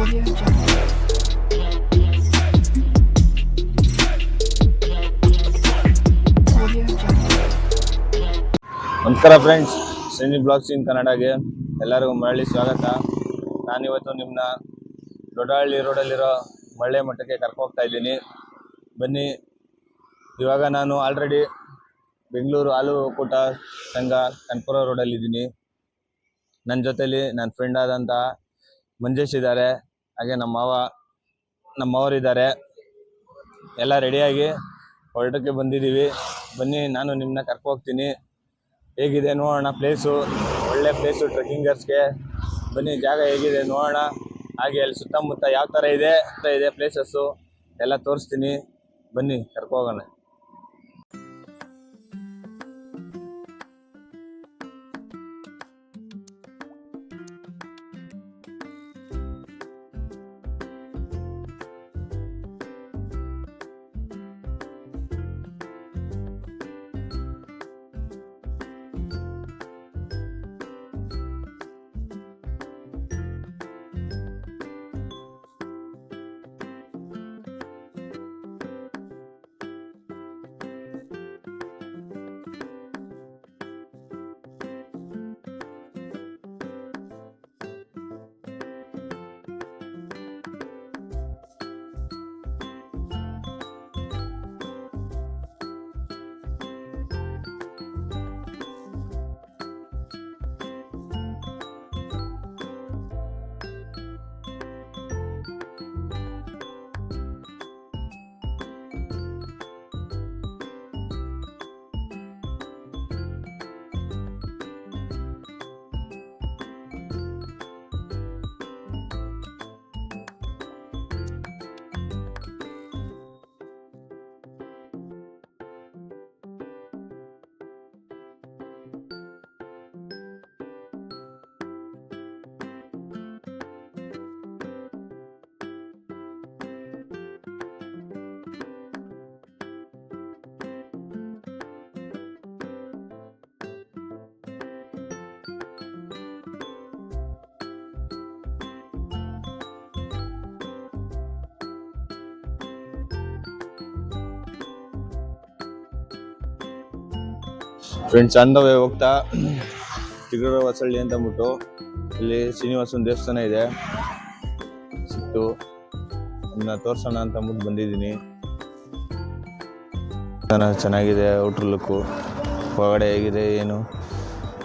Audio Jungle. Audio Jungle. ನಮಸ್ಕಾರ friends, Srini blogs ಇನ್ ಕನ್ನಡಗೆ ಎಲ್ಲರಿಗೂ ಮರಳಿ ಸ್ವಾಗತ. ನಾನಿವತ್ತು ನಿಮ್ಮನ್ನ ದೊಡ್ಡಹಳ್ಳಿ ರೋಡಲ್ಲಿರೋ ಮಳ್ಳೆ ಮಠಕ್ಕೆ ಕರ್ಕೋಗ್ತಾ ಇದ್ದೀನಿ. ಬನ್ನಿ. ಇವಾಗ ನಾನು ಆಲ್ರೆಡಿ ಬೆಂಗಳೂರು ಹಾಲು ಒಕ್ಕೂಟ ಸಂಘ ಕನಕಪುರ ರೋಡಲ್ಲಿದ್ದೀನಿ. ನನ್ನ ಜೊತೆಲಿ ನನ್ನ ಫ್ರೆಂಡ್ ಆದಂಥ ಮಂಜೇಶ್ ಇದ್ದಾರೆ, ಹಾಗೆ ನಮ್ಮವರಿದ್ದಾರೆ. ಎಲ್ಲ ರೆಡಿಯಾಗಿ ಹೊರಟಕ್ಕೆ ಬಂದಿದ್ದೀವಿ. ಬನ್ನಿ, ನಾನು ನಿಮ್ಮನ್ನ ಕರ್ಕೋಗ್ತೀನಿ. ಹೇಗಿದೆ ನೋಡೋಣ ಪ್ಲೇಸು. ಒಳ್ಳೆ ಪ್ಲೇಸು ಟ್ರೆಕ್ಕಿಂಗರ್ಸ್ಗೆ. ಬನ್ನಿ, ಜಾಗ ಹೇಗಿದೆ ನೋಡೋಣ. ಹಾಗೆ ಅಲ್ಲಿ ಸುತ್ತಮುತ್ತ ಯಾವ ಥರ ಇದೆ ಪ್ಲೇಸಸ್ಸು ಎಲ್ಲ ತೋರಿಸ್ತೀನಿ. ಬನ್ನಿ, ಕರ್ಕೋಗೋಣ. ಫ್ರೆಂಡ್ಸ್, ಅಂದವೇ ಹೋಗ್ತಾ ಚಿಗುರು ಹೊಸಳ್ಳಿ ಅಂತ ಅಂದ್ಬಿಟ್ಟು ಇಲ್ಲಿ ಶ್ರೀನಿವಾಸನ ದೇವಸ್ಥಾನ ಇದೆ, ಸಿಕ್ತು. ಅದನ್ನ ತೋರ್ಸೋಣ ಅಂತ ಅಂದ್ಬಿಟ್ಟು ಬಂದಿದ್ದೀನಿ. ಚೆನ್ನಾಗಿದೆ ಔಟ್ರ್ ಲುಕ್ಕು. ಒಳಗಡೆ ಹೇಗಿದೆ ಏನು.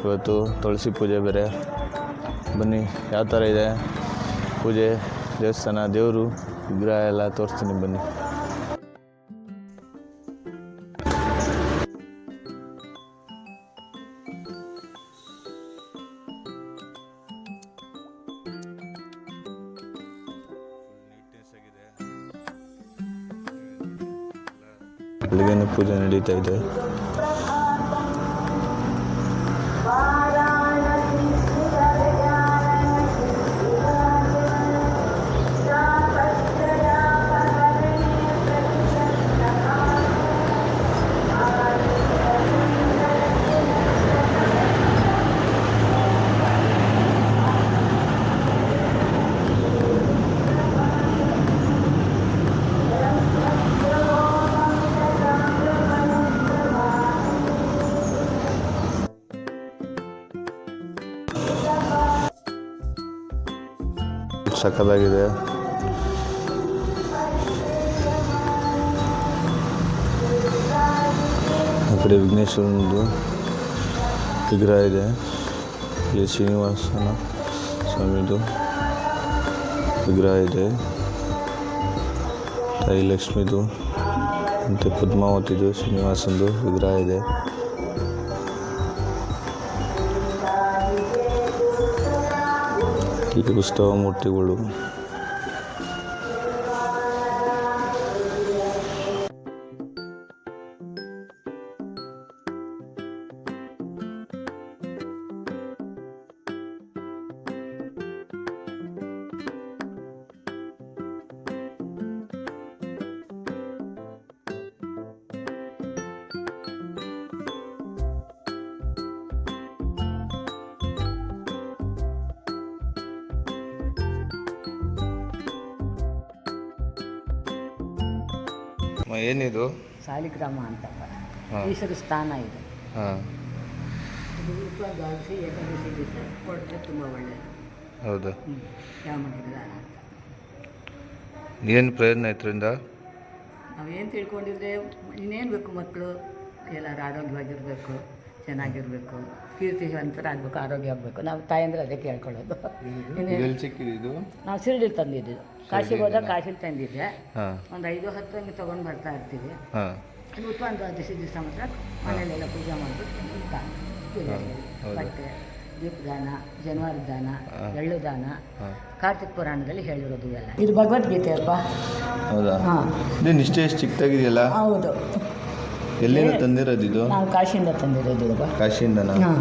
ಇವತ್ತು ತುಳಸಿ ಪೂಜೆ ಬೇರೆ. ಬನ್ನಿ, ಯಾವ ಥರ ಇದೆ ಪೂಜೆ, ದೇವಸ್ಥಾನ, ದೇವರು ವಿಗ್ರಹ ಎಲ್ಲ ತೋರಿಸ್ತೀನಿ. ಬನ್ನಿ. ಬೆಳಿಗ್ಗೆ ಪೂಜೆ ನಡೀತಾ ಇದೆ. ಸಕ್ಕತ್ತಾಗಿದೆ. ಆ ಕಡೆ ವಿಘ್ನೇಶ್ವರನದು ವಿಗ್ರಹ ಇದೆ. ಇಲ್ಲಿ ಶ್ರೀನಿವಾಸನ ಸ್ವಾಮಿದು ವಿಗ್ರಹ ಇದೆ. ತಾಯಿ ಲಕ್ಷ್ಮಿದು ಮತ್ತು ಪದ್ಮಾವತಿದು ಶ್ರೀನಿವಾಸನದು ವಿಗ್ರಹ ಇದೆ. ಇಲ್ಲಿ ಉತ್ಸವ ಮೂರ್ತಿಗಳು. ಏನಿದು? ಸಾಲಿಗ್ರಾಮ ಅಂತಪ್ಪ, ಹಾಂ. ಈಶ್ವರ ಸ್ಥಾನ ಇದು. ಹಾಂ, ಇದು ದ್ವಾದಶಿ ಏಕಾದಶಿ ದಿವಸ ಕೊಟ್ಟರೆ ತುಂಬ ಒಳ್ಳೆಯದು. ಹೌದಾ? ಚಾಮುಂಡಿ ದಾನ ಅಂತ ಏನು ಪ್ರಯೋಜನ ಇದರಿಂದ? ನಾವೇನು ತಿಳ್ಕೊಂಡಿದ್ರೆ ಇನ್ನೇನು ಬೇಕು, ಮಕ್ಕಳು ಎಲ್ಲರೂ ಆರೋಗ್ಯವಾಗಿರಬೇಕು, ಚೆನ್ನಾಗಿರಬೇಕು, ಕೀರ್ತಿವಂತರಾಗಬೇಕು, ಆರೋಗ್ಯ ಆಗಬೇಕು. ನಾವು ತಾಯಂದ್ರೆ ಅದೇ ಕೇಳ್ಕೊಳ್ಳೋದು. ಎಲ್ಲಿ ಸಿಕ್ಕಿದ್ದು? ನಾವು ಶಿರಡಿಲಿ ತಂದಿದ್ದು, ಕಾಶಿಗೆ ಹೋದಾಗ ಕಾಶಿಲಿ ತಂದಿದ್ದೆ. ಹಾಂ, ಒಂದು 5-10 ಹಂಗೆ ತೊಗೊಂಡು ಬರ್ತಾ ಇರ್ತೀವಿ. ಹಾಂ, ಉತ್ಪನ್ನ ದ್ವಾದಶಿ ದಿವಸ ಮಾತ್ರ ಮನೆಯಲ್ಲೆಲ್ಲ ಪೂಜೆ ಮಾಡಿಬಿಟ್ಟು ಬಟ್ಟೆ, ದೀಪದಾನ, ಜನವಾರ ದಾನ, ಎಳ್ಳು ದಾನ, ಕಾರ್ತಿಕ ಪುರಾಣದಲ್ಲಿ ಹೇಳಿರೋದು ಎಲ್ಲ. ಇದು ಭಗವದ್ಗೀತೆ ಅಪ್ಪ. ಹೌದಾ? ಹಾಂ. ಇದೇನು ಇಷ್ಟೇ ಚಿಕ್ಕದಾಗಿದೆಯಲ್ಲ? ಹೌದು. ಎಲ್ಲಿಂದ ತಂದಿರೋದು ಇದು? ನಾವು ಕಾಶಿಯಿಂದ ತಂದಿರೋದು. ಕಾಶಿಯಿಂದನಾ? ಹಾಂ.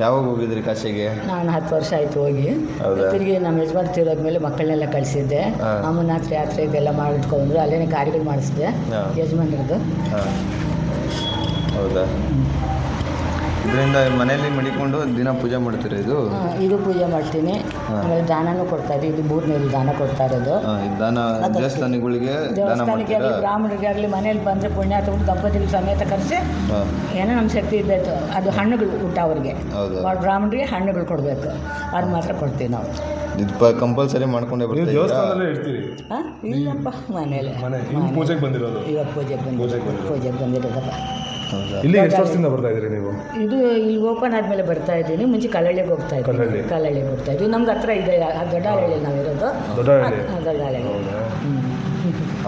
ಯಾವಾಗ ಹೋಗಿದ್ರಿ ಕಾಶಿಗೆ? ನಾನು 10 ವರ್ಷ ಆಯಿತು ಹೋಗಿ. ಹೌದಾ? ತಿರುಗಿ ನಮ್ಮ ಯಜಮಾನ್ ತೀರೋದ್ಮೇಲೆ ಮಕ್ಕಳನ್ನೆಲ್ಲ ಕಳಿಸಿದ್ದೆ. ಅಮ್ಮನಾಥ ಯಾತ್ರೆ ಇದೆಲ್ಲ ಮಾಡಿಟ್ಕೊಂಡು ಅಲ್ಲೇನೇ ಕಾರ್ಯಗಳು ಮಾಡಿಸಿದೆ ಯಜಮಾನ್ರದ್ದು. ಹಾಂ, ಹೌದಾ? ಇದರಿಂದ ಮನೆಯಲ್ಲಿ ಮಡಿಕೊಂಡು ದಿನ ಪೂಜೆ ಮಾಡ್ತೀರಾ? ಇದು ಪೂಜೆ ಮಾಡ್ತೀನಿ. ಆಮೇಲೆ ದಾನನೂ ಕೊಡ್ತಾ ಇದ್ದೀವಿ. ಇದು 3ನೇದು ದಾನ ಕೊಡ್ತಾ ಇರೋದು. ದಾನ ದೇವಸ್ಥಾನಗಳಿಗೆ, ದೇವಸ್ಥಾನಕ್ಕೆ ಆಗಲಿ ಬ್ರಾಹ್ಮಣರಿಗೆ ಆಗಲಿ ಮನೇಲಿ ಬಂದರೆ ಪುಣ್ಯ ತಗೊಂಡು ದಂಪತಿಗಳು ಸಮೇತ ಕರೆಸಿ ಏನೋ ನಮ್ಮ ಶಕ್ತಿ ಇದ್ದಾಯ್ತು ಅದು ಹಣ್ಣುಗಳು ಊಟ ಅವ್ರಿಗೆ, ಬ್ರಾಹ್ಮಣರಿಗೆ ಹಣ್ಣುಗಳು ಕೊಡಬೇಕು, ಅದು ಮಾತ್ರ ಕೊಡ್ತೀವಿ ನಾವು. ಇದು ಕಂಪಲ್ಸರಿ ಮಾಡ್ಕೊಂಡೇ ಬರ್ತೀವಿ. ದೇವಸ್ಥಾನದಲ್ಲೇ ಇರ್ತೀವಿ? ಇಲ್ಲಪ್ಪ, ಮನೇಲಿ ಪೂಜೆಗೆ ಬಂದಿರೋದು. ಇವಾಗ ಪೂಜೆಗೆ ಬಂದಿರೋದಪ್ಪ. ಇಲ್ಲಿ ಎಷ್ಟು ವರ್ಷದಿಂದ ಬರ್ತಾ ಇದ್ದೀರಿ ನೀವು? ಇದು ಇಲ್ಲಿ ಓಪನ್ ಆದಮೇಲೆ ಬರ್ತಾ ಇದ್ದೀನಿ. ಮುಂಚೆ ಕಲ್ಲಳ್ಳಿಗೆ ಹೋಗ್ತಾ ಇದ್ದೀನಿ. ಕಲ್ಲಳ್ಳಿಗೆ ಹೋಗ್ತಾ ಇದ್ವಿ. ನಮ್ಗೆ ಹತ್ರ ಇದೆ ದೊಡ್ಡಹಳ್ಳಿ ನಾವಿರೋದು. ದೊಡ್ಡಹಳ್ಳಿ.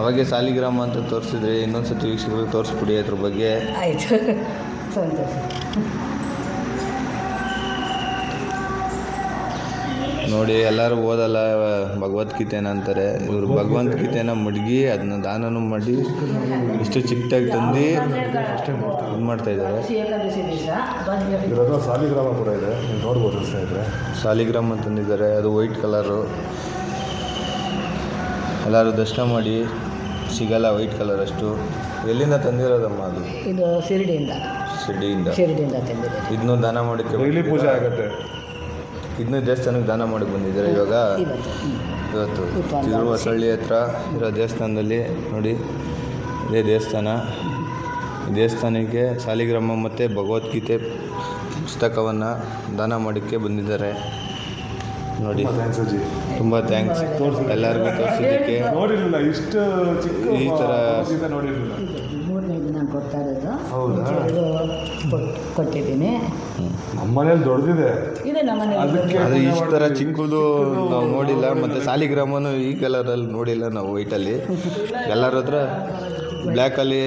ಅವಾಗೆ ಸಾಲಿಗ್ರಾಮ ಅಂತ ತೋರಿಸಿದ್ರೆ ಇನ್ನೊಂದ್ಸತಿ ವೀಕ್ಷಕರಿಗೆ ತೋರಿಸ್ಬಿಡಿ ಅದ್ರ ಬಗ್ಗೆ. ಆಯಿತು, ಸಂತೋಷ. ನೋಡಿ, ಎಲ್ಲರೂ ಓದಲ್ಲ ಭಗವದ್ಗೀತೆನ ಅಂತಾರೆ. ಇವರು ಭಗವದ್ಗೀತೆನ ಮಡಗಿ ಅದನ್ನ ದಾನನೂ ಮಾಡಿ ಇಷ್ಟು ಚಿಕ್ಕದಾಗಿ ತಂದು ಇದು ಮಾಡ್ತಾ ಇದ್ದಾರೆ. ಸಾಲಿಗ್ರಾಮ ಕೂಡ ಇದೆ, ನೀವು ನೋಡ್ಬೋದು ಸ್ನೇಹಿತರೆ. ಸಾಲಿಗ್ರಾಮ ತಂದಿದ್ದಾರೆ, ಅದು ವೈಟ್ ಕಲರು. ಎಲ್ಲರೂ ದರ್ಶನ ಮಾಡಿ, ಸಿಗಲ್ಲ ವೈಟ್ ಕಲರ್ ಅಷ್ಟು. ಎಲ್ಲಿಂದ ತಂದಿರೋದಮ್ಮ ಅದು? ಇದು ಶಿರಡಿಯಿಂದ ತಂದಿರೋದು. ಇದನ್ನು ದಾನ ಮಾಡೋಕ್ಕೆ ಡೈಲಿ ಪೂಜೆ ಆಗುತ್ತೆ. ಇದನ್ನು ದೇವಸ್ಥಾನಕ್ಕೆ ದಾನ ಮಾಡಿ ಬಂದಿದ್ದಾರೆ ಇವಾಗ. ಇವತ್ತು ತಿರುವಸಳ್ಳಿ ಹತ್ರ ಇರೋ ದೇವಸ್ಥಾನದಲ್ಲಿ ನೋಡಿ, ಇದೇ ದೇವಸ್ಥಾನ. ಈ ದೇವಸ್ಥಾನಕ್ಕೆ ಸಾಲಿಗ್ರಾಮ ಮತ್ತು ಭಗವದ್ಗೀತೆ ಪುಸ್ತಕವನ್ನು ದಾನ ಮಾಡೋಕ್ಕೆ ಬಂದಿದ್ದಾರೆ ನೋಡಿ. ತುಂಬ ಥ್ಯಾಂಕ್ಸ್ ಎಲ್ಲರಿಗೂ ತೋರಿಸಿದ್ದಕ್ಕೆ. ನೋಡಿರಲಿಲ್ಲ ಇಷ್ಟು ಚಿಕ್ಕ ಈ ಥರ ನೋಡಿರಲಿಲ್ಲ. 3ನೇದು ನಾನು ಕೊಡ್ತಾ ಇರೋದು. ಕೊಟ್ಟಿದ್ದೀನಿ. ನಮ್ಮ ಮನೇಲಿ ದೊಡ್ಡದಿದೆ. ಇದೆ ನಮ್ಮ ಮನೇಲಿ. ಅದು ಇಷ್ಟು ಥರ ಚಿಕ್ಕದು ನಾವು ನೋಡಿಲ್ಲ. ಮತ್ತು ಸಾಲಿಗ್ರಾಮನು ಈ ಕಲರಲ್ಲಿ ನೋಡಿಲ್ಲ ನಾವು, ವೈಟಲ್ಲಿ. ಎಲ್ಲರ ಹತ್ರ ಬ್ಲ್ಯಾಕಲ್ಲಿ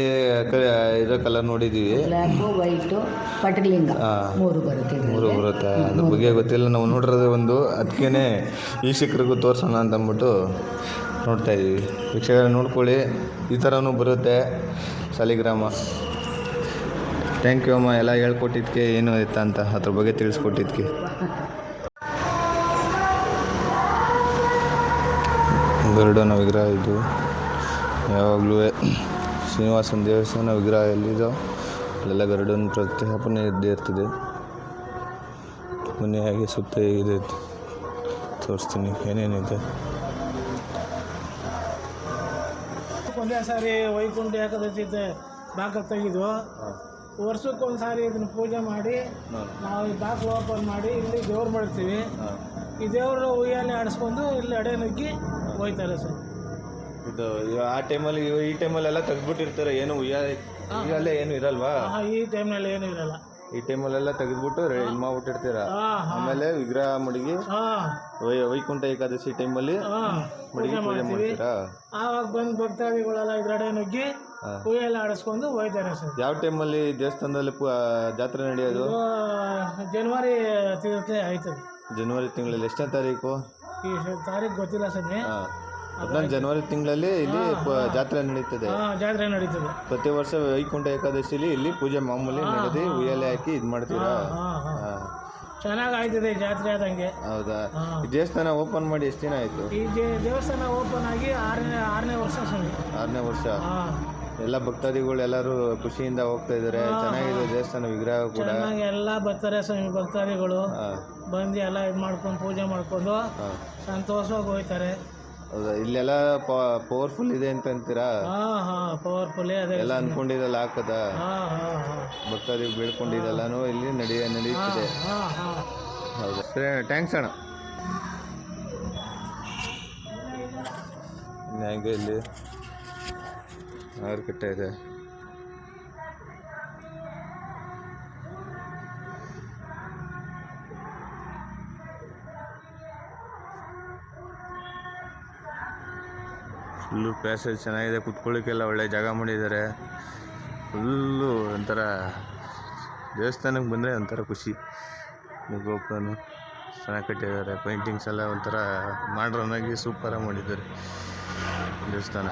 ಇರೋ ಕಲರ್ ನೋಡಿದ್ದೀವಿ. ಬ್ಲ್ಯಾಕು, ವೈಟು, ಪಟಲಿಂಗ 3 ಬರುತ್ತೆ. ಅದ್ರ ಬಗ್ಗೆ ಗೊತ್ತಿಲ್ಲ, ನಾವು ನೋಡಿರೋದು ಒಂದು. ಅದಕ್ಕೇ ವೀಕ್ಷಕರಿಗೂ ತೋರಿಸೋಣ ಅಂತ ಅಂದ್ಬಿಟ್ಟು ನೋಡ್ತಾ ಇದ್ದೀವಿ. ವೀಕ್ಷಕರು ನೋಡ್ಕೊಳ್ಳಿ, ಈ ಥರನೂ ಬರುತ್ತೆ ಸಾಲಿಗ್ರಾಮ. ಥ್ಯಾಂಕ್ ಯು ಅಮ್ಮ, ಎಲ್ಲ ಹೇಳ್ಕೊಟ್ಟಿದ್ದಕ್ಕೆ, ಏನು ಇತ್ತ ಅಂತ ಅದ್ರ ಬಗ್ಗೆ ತಿಳಿಸ್ಕೊಟ್ಟಿದ್ದಕ್ಕೆ. ಗರುಡನ ವಿಗ್ರಹ ಇದು. ಯಾವಾಗಲೂ ಶ್ರೀನಿವಾಸನ ದೇವಸ್ಥಾನ ವಿಗ್ರಹ ಎಲ್ಲಿದೋ ಅಲ್ಲೆಲ್ಲ ಗರುಡನ ಪ್ರತಿಷ್ಠಾಪನೆ ಇದ್ದೇ ಇರ್ತದೆ. ಮನೆ ಹಾಗೆ ಸುತ್ತ ಇದೆ, ತೋರಿಸ್ತೀನಿ ಏನೇನಿದೆ. ಒಂದೇ ಸಾರಿ ವೈಕುಂಠ ಏಕಾದಶಿ ಬಾಗಿಲು ತೆಗೆದು ವರ್ಷಕ್ಕೊಂದು ಸಾರಿ ಇದನ್ನು ಪೂಜೆ ಮಾಡಿ ನಾವು ಈ ಬಾಗಿಲು ಓಪನ್ ಮಾಡಿ ಇಲ್ಲಿ ದೇವ್ರು ಮಾಡ್ತೀವಿ. ಈ ದೇವರು ಉಯ್ಯಾಲೆ ಆಡಿಸ್ಕೊಂಡು ಇಲ್ಲಿ ಅಡೆ ನುಗ್ಗಿ ಹೋಯ್ತಾರೆ ಸರ್. ಇದು ಆ ಟೈಮಲ್ಲಿ, ಈ ಟೈಮಲ್ಲಿ ಎಲ್ಲ ತೆಗೆದ್ಬಿಟ್ಟಿರ್ತಾರೆ, ಏನು ಉಯ್ಯಾಲೆ ಏನು ಇರಲ್ವಾ? ಈ ಟೈಮ್ನಲ್ಲಿ ಏನೂ ಇರಲ್ಲ. ಈ ಟೈಮಲ್ಲೆಲ್ಲ ತೆಗೆದ್ಬಿಟ್ಟು ಇದು ಮಾಡ್ಬಿಟ್ಟಿರ್ತೀರ. ಆಮೇಲೆ ವಿಗ್ರಹ ಮಡಗಿ ವೈಕುಂಠ ಏಕಾದಶಿ ಟೈಮಲ್ಲಿ ಮಡಗಿ ಪೂಜೆ ಮಾಡ್ತೀರಾ? ಆವಾಗ ಬಂದು ಭಕ್ತಾದಿಗಳೆಲ್ಲ ಇದ್ರಡೆ ನುಗ್ಗಿ ಉಯ್ಯಾಲೆ ಆಡಿಸ್ಕೊಂಡು ಹೋಯ್ತಾರೆ ಸರ್. ಯಾವ ಟೈಮಲ್ಲಿ ದೇವಸ್ಥಾನದಲ್ಲಿ ಜಾತ್ರೆ ನಡೆಯೋದು? ಜನವರಿ ತಿಂಗಳು ಆಯ್ತದೆ. ಜನವರಿ ತಿಂಗಳಲ್ಲಿ ಎಷ್ಟನೇ ತಾರೀಕು? ಈ ತಾರೀಕು ಗೊತ್ತಿಲ್ಲ ಸರ್. 14 ಜನವರಿ ತಿಂಗಳಲ್ಲಿ ಇಲ್ಲಿ ಜಾತ್ರೆ ನಡೀತದೆ. ಜಾತ್ರೆ ನಡೀತದೆ ಪ್ರತಿ ವರ್ಷ. ವೈಕುಂಠ ಏಕಾದಶಿಲಿ ಇಲ್ಲಿ ಪೂಜೆ ಮಾಮೂಲಿ ನಡೆದು ಉಯ್ಯಾಲೆ ಹಾಕಿ ಇದು ಮಾಡ್ತೀರಾ? ಚೆನ್ನಾಗಿ ಆಯ್ತದೆ ಜಾತ್ರೆ ಆದಂಗೆ. ಹೌದಾ? ಈ ದೇವಸ್ಥಾನ ಓಪನ್ ಮಾಡಿ ಎಷ್ಟು ದಿನ ಆಯಿತು? ಈ ದೇವಸ್ಥಾನ ಓಪನ್ ಆಗಿ 6ನೇ ವರ್ಷ ಸ್ವಾಮಿ. 6ನೇ ವರ್ಷ. ಎಲ್ಲ ಭಕ್ತಾದಿಗಳು ಎಲ್ಲರೂ ಖುಷಿಯಿಂದ ಹೋಗ್ತಾ ಇದ್ದಾರೆ. ಚೆನ್ನಾಗಿದೆ ದೇವಸ್ಥಾನ ವಿಗ್ರಹ ಕೂಡ. ಎಲ್ಲ ಬರ್ತಾರೆ ಸ್ವಾಮಿ ಭಕ್ತಾದಿಗಳು. ಬಂದು ಎಲ್ಲ ಇದು ಮಾಡ್ಕೊಂಡು ಪೂಜೆ ಮಾಡ್ಕೊಂಡು ಸಂತೋಷವಾಗಿ ಹೋಗ್ತಾರೆ. ಹೌದಾ ಇಲ್ಲೆಲ್ಲ ಪವರ್ಫುಲ್ ಇದೆ ಅಂತ ಅಂತೀರಾ? ಪವರ್ಫುಲ್ ಅದೇ. ಎಲ್ಲ ಅನ್ಕೊಂಡಿದ್ದಲ್ಲ ಹಾಕದ ಭಕ್ತಾದಿಗಳು ಬೀಳ್ಕೊಂಡಿದ್ದೆಲ್ಲನೂ ಇಲ್ಲಿ ನಡೆಯುತ್ತದೆ. ಹೌದಾ ಸರಿ ಥ್ಯಾಂಕ್ಸ್ ಅಣ್ಣ. ಹೇಗೆ ಇಲ್ಲಿ ಮಾರುಕಟ್ಟೆ ಇದೆ. ಫುಲ್ಲು ಪ್ಯಾಸೇಜ್ ಚೆನ್ನಾಗಿದೆ, ಕುತ್ಕೊಳ್ಳಿಕ್ಕೆಲ್ಲ ಒಳ್ಳೆ ಜಾಗ ಮಾಡಿದ್ದಾರೆ. ಫುಲ್ಲು ಒಂಥರ ದೇವಸ್ಥಾನಕ್ಕೆ ಬಂದರೆ ಒಂಥರ ಖುಷಿ. ಗೋಪುರನು ಚೆನ್ನಾಗಿ ಕಟ್ಟಿದ್ದಾರೆ, ಪೇಂಟಿಂಗ್ಸ್ ಎಲ್ಲ ಒಂಥರ ಮಾಡ್ರನ್ನಾಗಿ ಸೂಪರಾಗಿ ಮಾಡಿದ್ದಾರೆ ದೇವಸ್ಥಾನ.